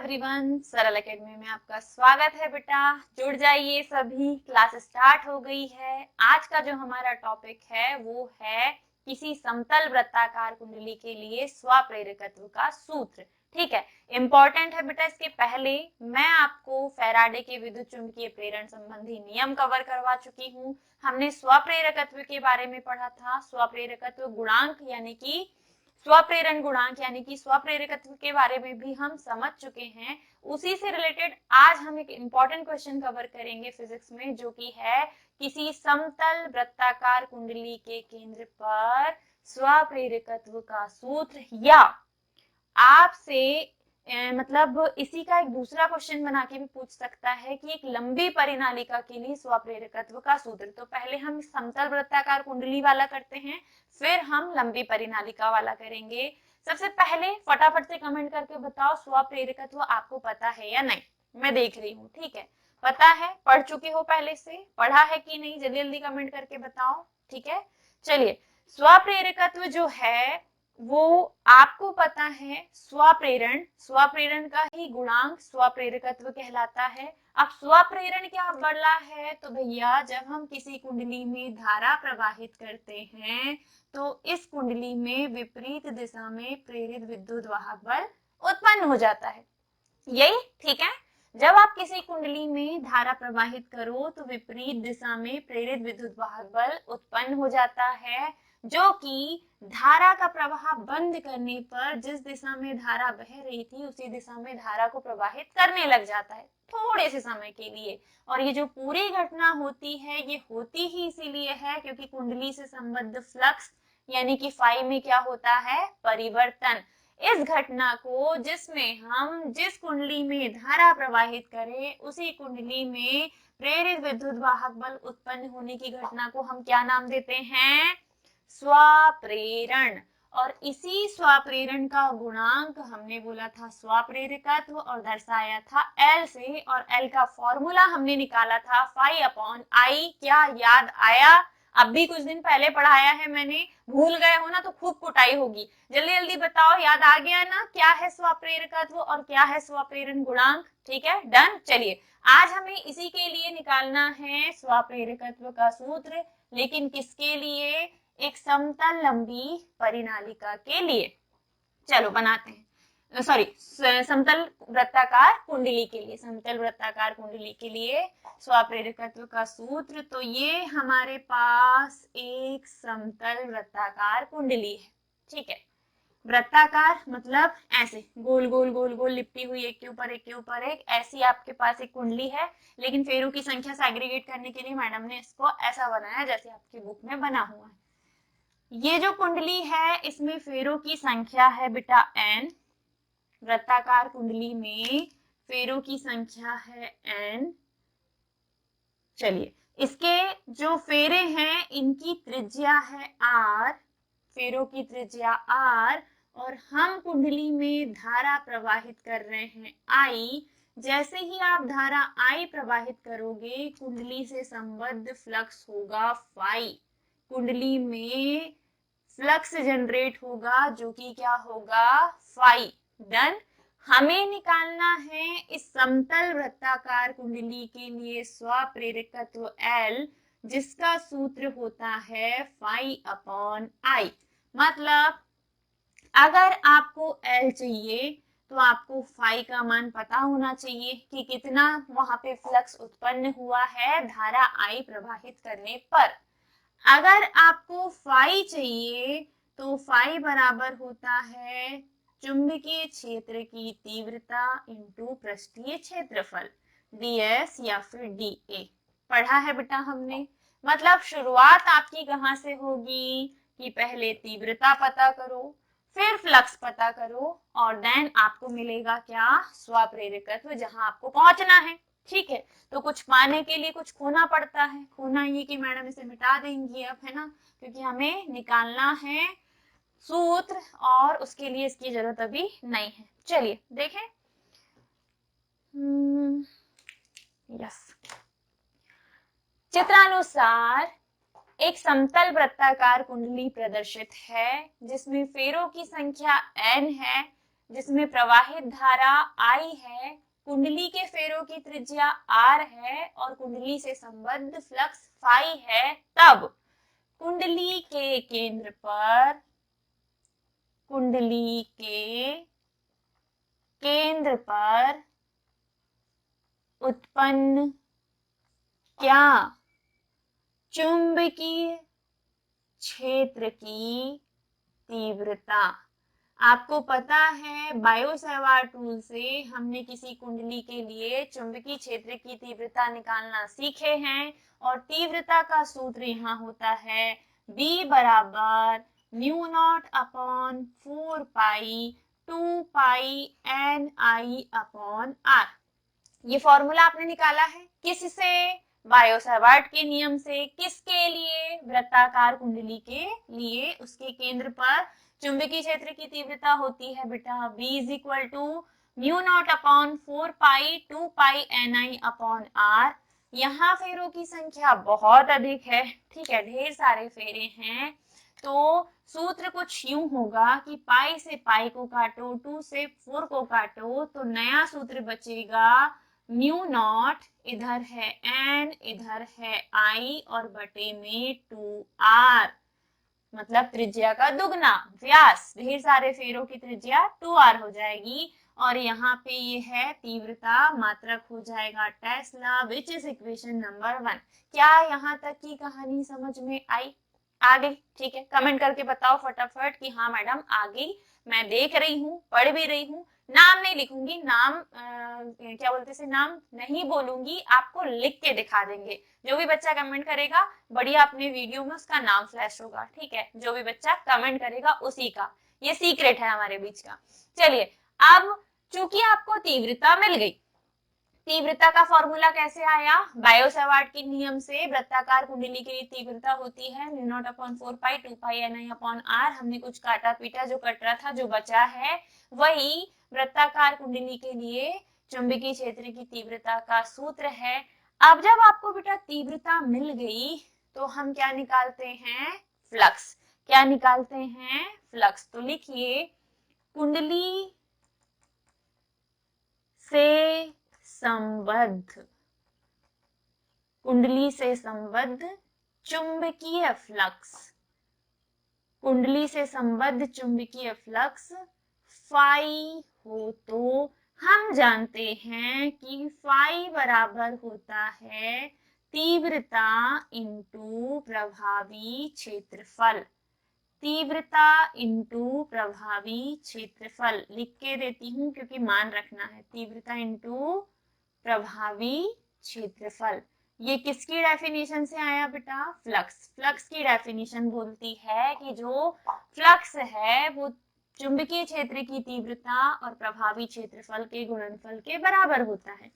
Everyone, सरल academy में आपका स्वागत है बेटा। जुड़ जाइए सभी, क्लास स्टार्ट हो गई है। आज का जो हमारा टॉपिक है वो है किसी समतल वृत्ताकार कुंडली के लिए स्वप्रेरकत्व का सूत्र। ठीक है, इंपॉर्टेंट है बेटा। इसके पहले मैं आपको फैराडे के विद्युत चुंबकीय प्रेरण संबंधी नियम कवर करवा चुकी हूँ। हमने स्वप्रेरकत्व के बारे में पढ़ा था, स्वप्रेरकत्व गुणांक यानी कि स्वप्रेरण गुणांक यानी कि स्वप्रेरकत्व के बारे में भी हम समझ चुके हैं। उसी से रिलेटेड आज हम एक इंपॉर्टेंट क्वेश्चन कवर करेंगे फिजिक्स में, जो कि है किसी समतल वृत्ताकार कुंडली के केंद्र पर स्वप्रेरकत्व का सूत्र। या आपसे मतलब इसी का एक दूसरा क्वेश्चन बना के भी पूछ सकता है कि एक लंबी परिनालिका के लिए स्वप्रेरकत्व का सूत्र। तो पहले हम समतल वृत्ताकार कुंडली वाला करते हैं, फिर हम लंबी परिनालिका वाला करेंगे। सबसे पहले फटाफट से कमेंट करके बताओ स्वप्रेरकत्व आपको पता है या नहीं। मैं देख रही हूँ, ठीक है, पता है, पढ़ चुके हो, पहले से पढ़ा है कि नहीं, जल्दी जल्दी कमेंट करके बताओ। ठीक है, चलिए, स्वप्रेरकत्व जो है वो आपको पता है, स्वप्रेरण, स्वप्रेरण का ही गुणांक स्वप्रेरकत्व कहलाता है। अब स्वप्रेरण क्या बड़ा है, तो भैया जब हम किसी कुंडली में धारा प्रवाहित करते हैं तो इस कुंडली में विपरीत दिशा में प्रेरित विद्युत वाहक बल उत्पन्न हो जाता है। यही ठीक है, जब आप किसी कुंडली में धारा प्रवाहित करो तो विपरीत दिशा में प्रेरित विद्युत वाहक बल उत्पन्न हो जाता है, जो कि धारा का प्रवाह बंद करने पर जिस दिशा में धारा बह रही थी उसी दिशा में धारा को प्रवाहित करने लग जाता है थोड़े से समय के लिए। और ये जो पूरी घटना होती है ये होती ही इसीलिए है क्योंकि कुंडली से संबद्ध फ्लक्स यानी कि फाई में क्या होता है, परिवर्तन। इस घटना को जिसमें हम जिस कुंडली में धारा प्रवाहित करें उसी कुंडली में प्रेरित विद्युत वाहक बल उत्पन्न होने की घटना को हम क्या नाम देते हैं, स्वप्रेरण। और इसी स्वप्रेरण का गुणांक हमने बोला था स्वप्रेरकत्व और दर्शाया था L से, और L का फॉर्मूला हमने निकाला था फाई अपॉन आई। क्या याद आया? अब भी कुछ दिन पहले पढ़ाया है मैंने, भूल गए हो ना तो खूब कुटाई होगी। जल्दी जल्दी बताओ, याद आ गया ना क्या है स्वप्रेरकत्व और क्या है स्वप्रेरण गुणांक? ठीक है, डन। चलिए, आज हमें इसी के लिए निकालना है स्वप्रेरकत्व का सूत्र, लेकिन किसके लिए, एक समतल लंबी परिनालिका के लिए। चलो बनाते हैं, सॉरी, समतल वृत्ताकार कुंडली के लिए, समतल वृत्ताकार कुंडली के लिए स्वप्रेरकत्व का सूत्र। तो ये हमारे पास एक समतल वृत्ताकार कुंडली है। ठीक है, वृत्ताकार मतलब ऐसे गोल गोल गोल गोल लिपटी हुई, एक के ऊपर एक के ऊपर एक, ऐसी आपके पास एक कुंडली है। लेकिन फेरों की संख्या सेग्रीगेट करने के लिए मैडम ने इसको ऐसा बनाया जैसे आपकी बुक में बना हुआ है। ये जो कुंडली है इसमें फेरों की संख्या है बेटा n। वृत्ताकार कुंडली में फेरों की संख्या है n। चलिए, इसके जो फेरे हैं इनकी त्रिज्या है r, फेरों की त्रिज्या r, और हम कुंडली में धारा प्रवाहित कर रहे हैं I। जैसे ही आप धारा I प्रवाहित करोगे कुंडली से संबद्ध फ्लक्स होगा फाई। कुंडली में फ्लक्स जनरेट होगा जो कि क्या होगा, फाई। डन। हमें निकालना है इस समतल वृत्ताकार कुंडली के लिए स्वप्रेरकत्व L, जिसका सूत्र होता है फाई अपॉन आई। मतलब अगर आपको L चाहिए तो आपको फाई का मान पता होना चाहिए कि कितना वहां पे फ्लक्स उत्पन्न हुआ है धारा I प्रवाहित करने पर। अगर आपको फाई चाहिए तो फाई बराबर होता है चुंबकीय क्षेत्र की तीव्रता इंटू पृष्ठीय क्षेत्रफल, ds या फिर dA। पढ़ा है बेटा हमने। मतलब शुरुआत आपकी कहाँ से होगी कि पहले तीव्रता पता करो, फिर फ्लक्स पता करो, और देन आपको मिलेगा क्या, स्वप्रेरकत्व, जहां आपको पहुंचना है। ठीक है, तो कुछ पाने के लिए कुछ खोना पड़ता है। खोना ये कि मैडम इसे मिटा देंगी अब, है ना, क्योंकि हमें निकालना है सूत्र और उसके लिए इसकी जरूरत अभी नहीं है। चलिए देखें, यस, चित्रानुसार एक समतल वृत्ताकार कुंडली प्रदर्शित है जिसमें फेरों की संख्या n है। जिसमें प्रवाहित धारा I है, कुंडली के फेरों की त्रिज्या R है और कुंडली से संबद्ध फ्लक्स फाई है, तब कुंडली के केंद्र पर उत्पन्न क्या चुंबकीय क्षेत्र की तीव्रता। आपको पता है बायो-सैवार्ट रूल से हमने किसी कुंडली के लिए चुंबकीय क्षेत्र की तीव्रता निकालना सीखे हैं और तीव्रता का सूत्र यहाँ होता है B बराबर mu not upon 4 pi 2 pi NI upon R। ये फॉर्मूला आपने निकाला है किससे? बायो-सैवार्ट के नियम से। किसके लिए? वृत्ताकार कुंडली के लिए। उसके केंद्र पर चुंबकीय क्षेत्र की तीव्रता होती है बेटा B is equal to mu not upon 4 pi 2 pi NI upon R। यहाँ फेरों की संख्या बहुत अधिक है, ठीक है, ढेर सारे फेरे हैं, तो सूत्र कुछ यूं होगा कि पाई से पाई को काटो, 2 से 4 को काटो, तो नया सूत्र बचेगा म्यू नॉट, इधर है n, इधर है I और बटे में 2r, मतलब त्रिज्या का दुगना व्यास, ढेर सारे फेरों की त्रिज्या 2r हो जाएगी और यहाँ पे ये है तीव्रता, मात्रक हो जाएगा Tesla, which is equation number 1। क्या यहाँ तक की कहानी समझ में आई? आ गई? ठीक है, कमेंट करके बताओ फटाफट कि हाँ मैडम आ गई, मैं देख रही हूँ, पढ़ भी रही हूँ। नाम नहीं लिखूंगी, नाम क्या बोलते से नाम नहीं बोलूंगी, आपको लिख के दिखा देंगे। जो भी बच्चा कमेंट करेगा बढ़िया अपने वीडियो में उसका नाम फ्लैश होगा, ठीक है, जो भी बच्चा कमेंट करेगा उसी का, ये सीक्रेट है हमारे बीच का। चलिए, अब चूंकि आपको तीव्रता मिल गई, तीव्रता का फॉर्मूला कैसे आया? बायो-सैवार्ट के नियम से वृत्ताकार कुंडली के लिए तीव्रता होती है mu not upon 4 pi 2 pi NI upon R। हमने कुछ काटा पीटा, जो कट रहा था, जो बचा है वही वृत्ताकार कुंडली के लिए चुंबकीय क्षेत्र की तीव्रता का सूत्र है। अब जब आपको बेटा तीव्रता मिल गई तो हम क्या निकालते हैं? फ्लक्स। क्या निकालते हैं? फ्लक्स। तो लिखिए कुंडली से संबद्ध चुंबकीय फ्लक्स, कुंडली से संबद्ध चुंबकीय फ्लक्स फाई हो तो हम जानते हैं कि फाई बराबर होता है तीव्रता इंटू प्रभावी क्षेत्रफल। तीव्रता इंटू प्रभावी क्षेत्रफल लिख के देती हूँ क्योंकि मान रखना है, तीव्रता इंटू प्रभावी क्षेत्रफल। ये किसकी डेफिनेशन से आया बेटा? फ्लक्स। फ्लक्स की डेफिनेशन बोलती है कि जो फ्लक्स है वो चुंबकीय क्षेत्र की तीव्रता और प्रभावी क्षेत्रफल के गुणनफल के बराबर होता है।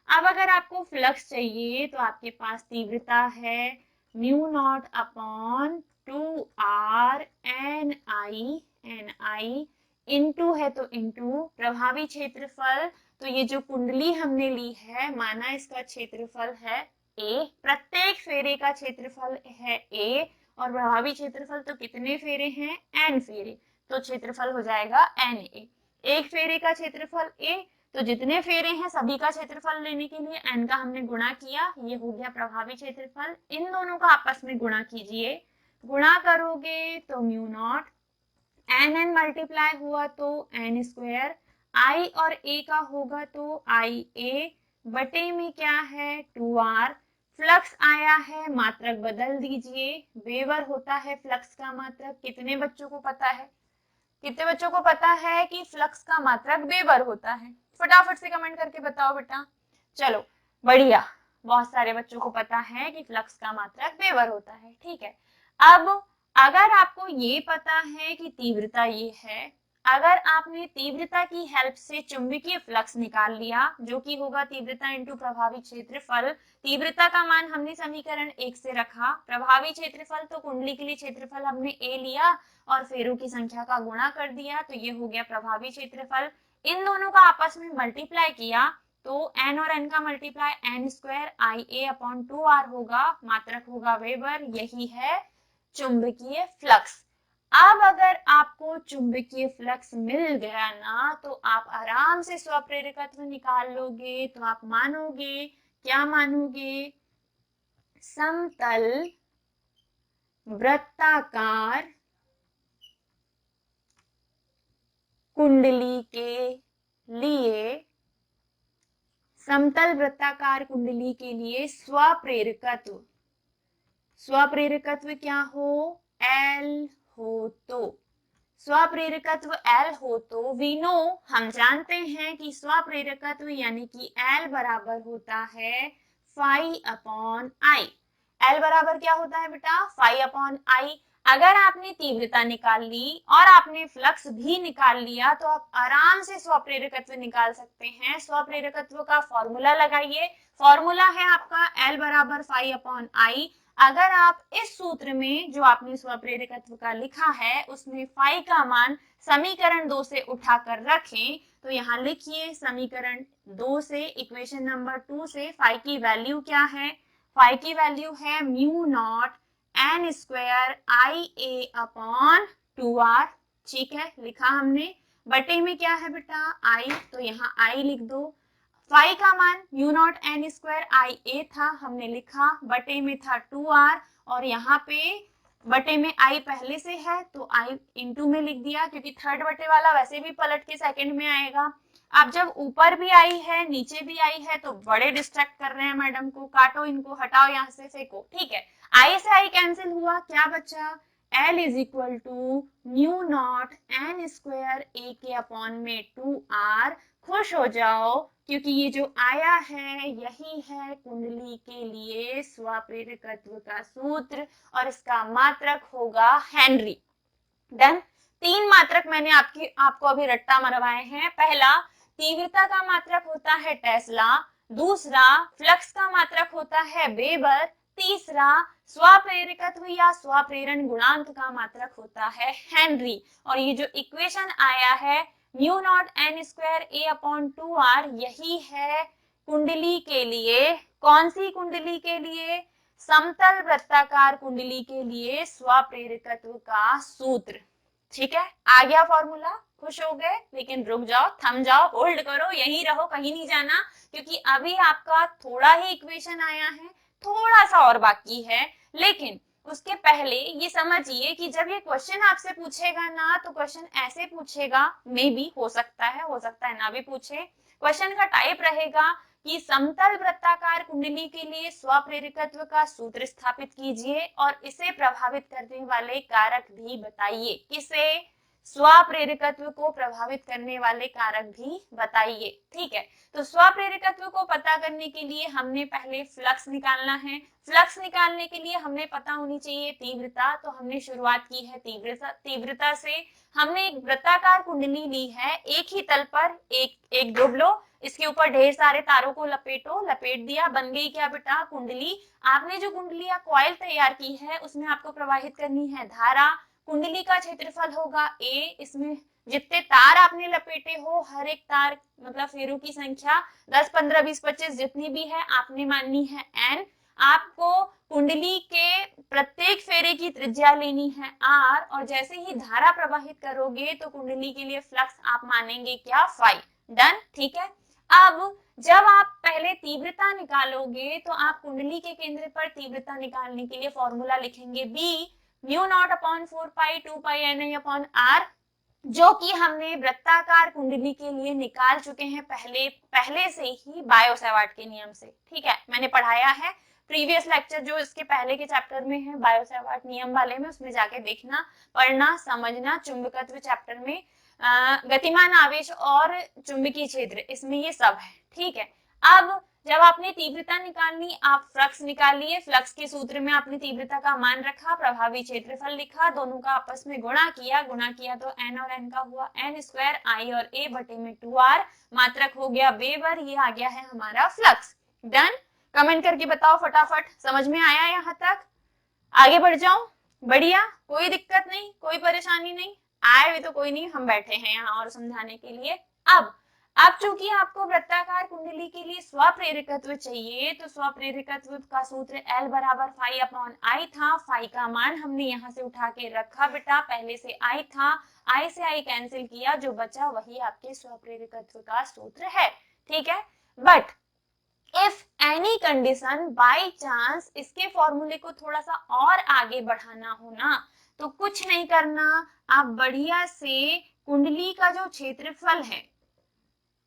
अब अगर आपको फ्लक्स चाहिए तो आपके पास तीव्रता है mu not upon 2r NI into है तो इंटू प्रभावी क्षेत्रफल। तो ये जो कुंडली हमने ली है, माना इसका क्षेत्रफल है A, प्रत्येक फेरे का क्षेत्रफल है A और प्रभावी क्षेत्रफल तो कितने फेरे हैं? n फेरे, तो क्षेत्रफल हो जाएगा NA। एक फेरे का क्षेत्रफल A, तो जितने फेरे हैं सभी का क्षेत्रफल लेने के लिए n का हमने गुणा किया, ये हो गया प्रभावी क्षेत्रफल। इन दोनों का आपस में गुणा कीजिए, गुणा करोगे तो म्यू नॉट n मल्टीप्लाई हुआ तो n स्क्वायर, I और A का होगा तो IA बटे में क्या है 2r। फ्लक्स आया है, मात्रक बदल दीजिए, वेबर होता है फ्लक्स का मात्रक। कितने बच्चों को पता है? कितने बच्चों को पता है कि फ्लक्स का मात्रक वेबर होता है? फटाफट से कमेंट करके बताओ बेटा। चलो बढ़िया, बहुत सारे बच्चों को पता है कि फ्लक्स का मात्रक वेबर होता है, ठीक है। अब अगर आपको ये पता है कि तीव्रता ये है, अगर आपने तीव्रता की हेल्प से चुंबकीय फ्लक्स निकाल लिया जो कि होगा तीव्रता इंटू प्रभावी क्षेत्रफल। तीव्रता का मान हमने समीकरण 1 से रखा, प्रभावी क्षेत्रफल तो कुंडली के लिए क्षेत्रफल हमने A लिया और फेरों की संख्या का गुणा कर दिया, तो ये हो गया प्रभावी क्षेत्रफल। इन दोनों का आपस में मल्टीप्लाई किया तो n और n का multiply n square IA upon 2r होगा, मात्रक होगा वेबर, यही है चुंबकीय फ्लक्स। अब अगर आपको चुंबकीय फ्लक्स मिल गया ना तो आप आराम से स्वप्रेरकत्व निकाल लोगे। तो आप मानोगे, क्या मानोगे? समतल वृत्ताकार कुंडली के लिए, समतल वृत्ताकार कुंडली के लिए स्वप्रेरकत्व, स्वप्रेरकत्व क्या हो? L हो। तो स्वप्रेरकत्व L हो तो वी नो, हम जानते हैं कि स्वप्रेरकत्व यानी कि L बराबर होता है फाई अपॉन आई। L बराबर क्या होता है बेटा? Phi upon I. अगर आपने तीव्रता निकाल ली और आपने फ्लक्स भी निकाल लिया तो आप आराम से स्वप्रेरकत्व निकाल सकते हैं। स्वप्रेरकत्व का फॉर्मूला लगाइए। फॉर्मूला है आपका L बराबर फाई अपॉन आई। अगर आप इस सूत्र में जो आपने स्वप्रेरकत्व का लिखा है उसमें फाई का मान समीकरण 2 से उठाकर रखें तो यहाँ लिखिए समीकरण 2 से, इक्वेशन नंबर 2 से फाई की वैल्यू क्या है? फाई की वैल्यू है mu not N square I A upon 2r। ठीक है, लिखा हमने। बटे में क्या है बेटा? आई, तो यहाँ आई लिख दो। फाई का मान म्यू नॉट एन स्क्वायर आई ए था, हमने लिखा। बटे में था 2r और यहाँ पे बटे में आई पहले से है तो आई इंटू में लिख दिया, क्योंकि थर्ड बटे वाला वैसे भी पलट के सेकंड में आएगा। अब जब ऊपर भी आई है नीचे भी आई है तो बड़े डिस्ट्रैक्ट कर रहे हैं मैडम को, काटो इनको, हटाओ यहाँ से, फेंको। ठीक है, आई से आई कैंसिल हुआ, क्या बचा? L is equal to mu not N square A के अपॉन में 2r। खुश हो जाओ क्योंकि ये जो आया है यही है कुंडली के लिए स्वप्रेरकत्व का सूत्र और इसका मात्रक होगा हेनरी। डन। 3 मात्रक मैंने आपको अभी रट्टा मरवाए हैं। पहला, तीव्रता का मात्रक होता है टेस्ला। दूसरा, फ्लक्स का मात्रक होता है वेबर। तीसरा, स्वप्रेरकत्व या स्वप्रेरण गुणांक का मात्रक होता है हेनरी। और ये जो इक्वेशन आया है mu not N square A upon 2r, यही है कुंडली के लिए। कौन सी कुंडली के लिए? समतल वृत्ताकार कुंडली के लिए स्वप्रेरकत्व का सूत्र। ठीक है, आ गया फॉर्मूला? खुश हो गए? लेकिन रुक जाओ, थम जाओ, होल्ड करो, यहीं रहो, कहीं नहीं जाना, क्योंकि अभी आपका थोड़ा ही इक्वेशन आया है, थोड़ा सा और बाकी है। लेकिन उसके पहले ये समझिए कि जब ये क्वेश्चन आपसे पूछेगा ना तो क्वेश्चन ऐसे पूछेगा, मे बी, हो सकता है ना भी पूछे। क्वेश्चन का टाइप रहेगा कि समतल वृत्ताकार कुंडली के लिए स्वप्रेरकत्व का सूत्र स्थापित कीजिए और इसे प्रभावित करने वाले कारक भी बताइए। किसे? स्वप्रेरकत्व को प्रभावित करने वाले कारक भी बताइए। ठीक है, तो स्वप्रेरकत्व को पता करने के लिए हमने पहले फ्लक्स निकालना है। फ्लक्स निकालने के लिए हमें पता होनी चाहिए तीव्रता, तो हमने शुरुआत की है तीव्रता से। हमने एक वृत्ताकार कुंडली ली है, एक ही तल पर एक ड्रुब लो, इसके ऊपर ढेर सारे तारों को लपेट दिया, बन गई क्या बेटा? कुंडली। आपने जो कुंडली या कॉइल तैयार की है उसमें आपको प्रवाहित करनी है धारा। कुंडली का क्षेत्रफल होगा A, इसमें जितने तार आपने लपेटे हो हर एक तार मतलब फेरों की संख्या 10, 15, 20, 25 जितनी भी है आपने माननी है N। आपको कुंडली के प्रत्येक फेरे की त्रिज्या लेनी है R और जैसे ही धारा प्रवाहित करोगे तो कुंडली के लिए फ्लक्स आप मानेंगे क्या? फाई। डन। ठीक है, अब जब आप पहले तीव्रता निकालोगे तो आप कुंडली के केंद्र पर तीव्रता निकालने के लिए फॉर्मूला लिखेंगे B mu not upon 4 pi 2 pi N I upon R, जो कि हमने वृत्ताकार कुंडली के लिए निकाल चुके हैं पहले से ही बायो-सैवर्ट के नियम से। ठीक है, मैंने पढ़ाया है प्रीवियस लेक्चर जो इसके पहले के चैप्टर में है बायो-सैवर्ट नियम वाले में, उसमें जाके देखना, पढ़ना, समझना। चुंबकत्व चैप्टर में गतिमान आवेश और चुंबकीय क्षेत्र, इसमें ये सब है। ठीक है, अब जब आपने तीव्रता निकालनी, आप फ्लक्स निकालिए। फ्लक्स के सूत्र में आपने तीव्रता का मान रखा, प्रभावी क्षेत्रफल लिखा, दोनों का आपस में गुणा किया तो n और n का हुआ n स्क्वायर आई और a बटे में 2r, मात्रक हो गया वेबर, ये आ गया है हमारा फ्लक्स। डन। कमेंट करके बताओ फटाफट, समझ में आया यहाँ तक? आगे बढ़ जाऊं? बढ़िया, कोई दिक्कत नहीं, कोई परेशानी नहीं? आए भी तो कोई नहीं, हम बैठे हैं यहाँ और समझाने के लिए। अब अब चूंकि आपको वृत्ताकार कुंडली के लिए स्वप्रेरकत्व चाहिए, तो स्वप्रेरकत्व का सूत्र L बराबर फाई अपॉन आई था। फाई का मान हमने यहाँ से उठा के रखा बेटा, पहले से आई था, आई से आई कैंसिल किया, जो बचा वही आपके स्वप्रेरकत्व का सूत्र है। ठीक है, but if any condition by chance इसके फॉर्मूले को थोड़ा सा और आगे बढ़ाना हो ना, तो कुछ नहीं करना, आप बढ़िया से कुंडली का जो क्षेत्रफल है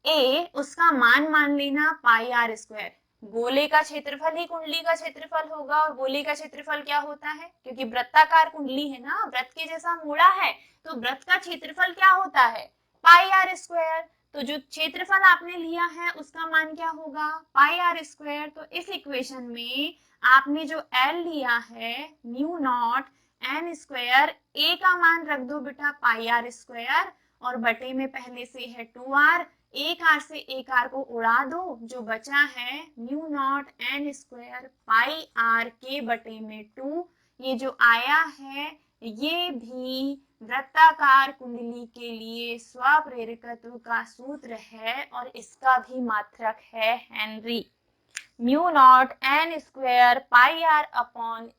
ए, उसका मान लेना पाई आर स्क्वायर। गोले का क्षेत्रफल ही कुंडली का क्षेत्रफल होगा, और गोले का क्षेत्रफल क्या होता है, क्योंकि वृत्ताकार कुंडली है ना, वृत्त के जैसा मोड़ा है, तो वृत्त का क्षेत्रफल क्या होता है, पाई आर स्क्वायर। तो जो क्षेत्रफल आपने लिया है उसका मान क्या होगा, पाई आर स्क्वायर। तो इस इक्वेशन में आपने जो एल लिया है म्यू नॉट एन स्क्वायर, ए का मान रख दो बेटा पाई आर स्क्वायर, और बटे में पहले से है 2r, एक आर से एक आर को उड़ा दो, जो बचा है mu not N square pi R के बटे में 2। ये जो आया है ये भी वृत्ताकार कुंडली के लिए स्वप्रेरकत्व का सूत्र है, और इसका भी मात्रक है henry. Mu not N square pi R upon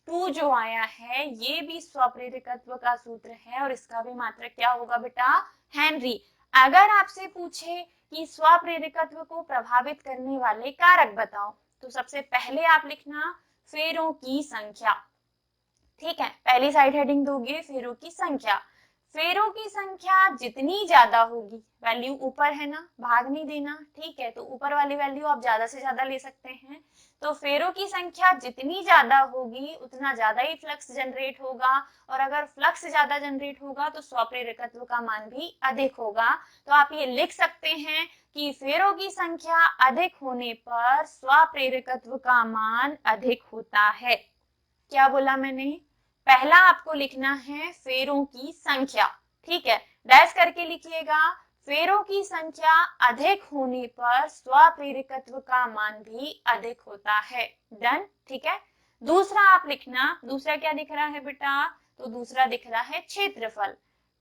2 जो आया है ये भी स्वप्रेरकत्व का सूत्र है, और इसका भी मात्रक क्या होगा बेटा, हेनरी। अगर आपसे पूछे कि स्वप्रेरकत्व को प्रभावित करने वाले कारक बताओ, तो सबसे पहले आप लिखना फेरों की संख्या। ठीक है, पहली साइड हेडिंग दोगे फेरों की संख्या। फेरों की संख्या जितनी ज्यादा होगी, वैल्यू ऊपर है ना, भाग नहीं देना, ठीक है, तो ऊपर वाली वैल्यू आप ज्यादा से ज्यादा ले सकते हैं। तो फेरों की संख्या जितनी ज्यादा होगी उतना ज्यादा ही फ्लक्स जनरेट होगा, और अगर फ्लक्स ज्यादा जनरेट होगा तो स्वप्रेरकत्व का मान भी अधिक होगा। तो आप ये लिख सकते हैं कि फेरों की संख्या अधिक होने पर स्वप्रेरकत्व का मान अधिक होता है। क्या बोला मैंने, पहला आपको लिखना है फेरों की संख्या, ठीक है, डैश करके लिखिएगा, फेरों की संख्या अधिक होने पर स्वप्रेरकत्व का मान भी अधिक होता है। डन, ठीक है। दूसरा आप लिखना, दूसरा क्या दिख रहा है बेटा, तो दूसरा दिख रहा है क्षेत्रफल।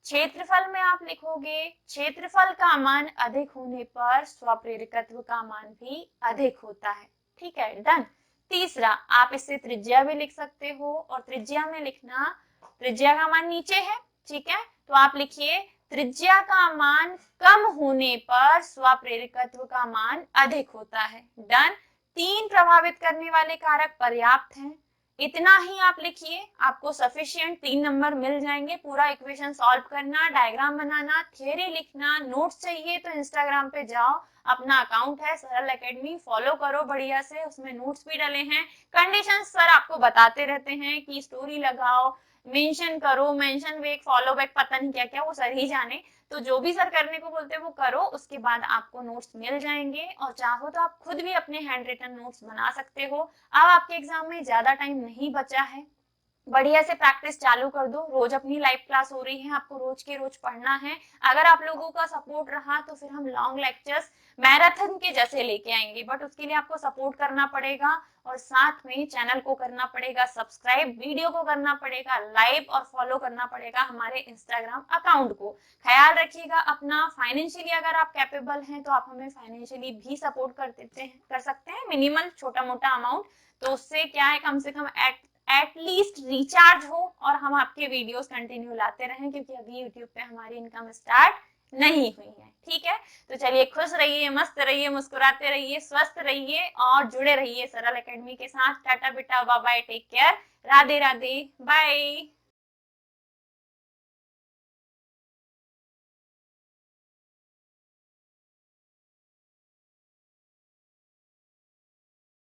क्षेत्रफल में आप लिखोगे क्षेत्रफल का मान अधिक होने पर स्वप्रेरकत्व का मान भी अधिक होता है। ठीक है, डन। तीसरा आप इससे त्रिज्या भी लिख सकते हो, और त्रिज्या में लिखना त्रिज्या का मान नीचे है, ठीक है, तो आप लिखिए त्रिज्या का मान कम होने पर स्वप्रेरकत्व का मान अधिक होता है। डन, 3 प्रभावित करने वाले कारक पर्याप्त हैं, इतना ही आप लिखिए, आपको सफिशिएंट 3 नंबर मिल जाएंगे। पूरा इक्वेशन सॉल्व करना, डायग्राम बनाना, थ्योरी लिखना, नोट्स चाहिए तो इंस्टाग्राम पे जाओ, अपना अकाउंट है सरल एकेडमी, फॉलो करो बढ़िया से, उसमें नोट्स भी डले हैं। कंडीशन सर आपको बताते रहते हैं कि स्टोरी लगाओ, मेंशन करो, मेंशन बैक, फॉलो बैक, पता नहीं क्या क्या, वो सर ही जाने। तो जो भी सर करने को बोलते हैं वो करो, उसके बाद आपको नोट्स मिल जाएंगे, और चाहो तो आप खुद भी अपने हैंड रिटन नोट्स बना सकते हो। अब आपके एग्जाम में ज्यादा टाइम नहीं बचा है, बढ़िया से प्रैक्टिस चालू कर दो, रोज अपनी लाइव क्लास हो रही है, आपको रोज के रोज पढ़ना है। अगर आप लोगों का सपोर्ट रहा तो फिर हम लॉन्ग लेक्चर्स मैराथन के जैसे लेके आएंगे, बट उसके लिए आपको सपोर्ट करना पड़ेगा, और साथ में चैनल को करना पड़ेगा सब्सक्राइब, वीडियो को करना पड़ेगा लाइव, और फॉलो करना पड़ेगा हमारे इंस्टाग्राम अकाउंट को। ख्याल रखिएगा अपना, फाइनेंशियली अगर आप कैपेबल हैं तो आप हमें फाइनेंशियली भी सपोर्ट कर सकते हैं, मिनिमल छोटा मोटा अमाउंट, तो उससे क्या है, कम से कम एटलीस्ट रिचार्ज हो, और हम आपके वीडियोस कंटिन्यू लाते रहें, क्योंकि अभी यूट्यूब पे हमारी इनकम स्टार्ट नहीं हुई है। ठीक है, तो चलिए खुश रहिए, मस्त रहिए, मुस्कुराते रहिए, स्वस्थ रहिए, और जुड़े रहिए सरल एकेडमी के साथ। टाटा बेटा, bye bye, take care, Radhe Radhe, bye.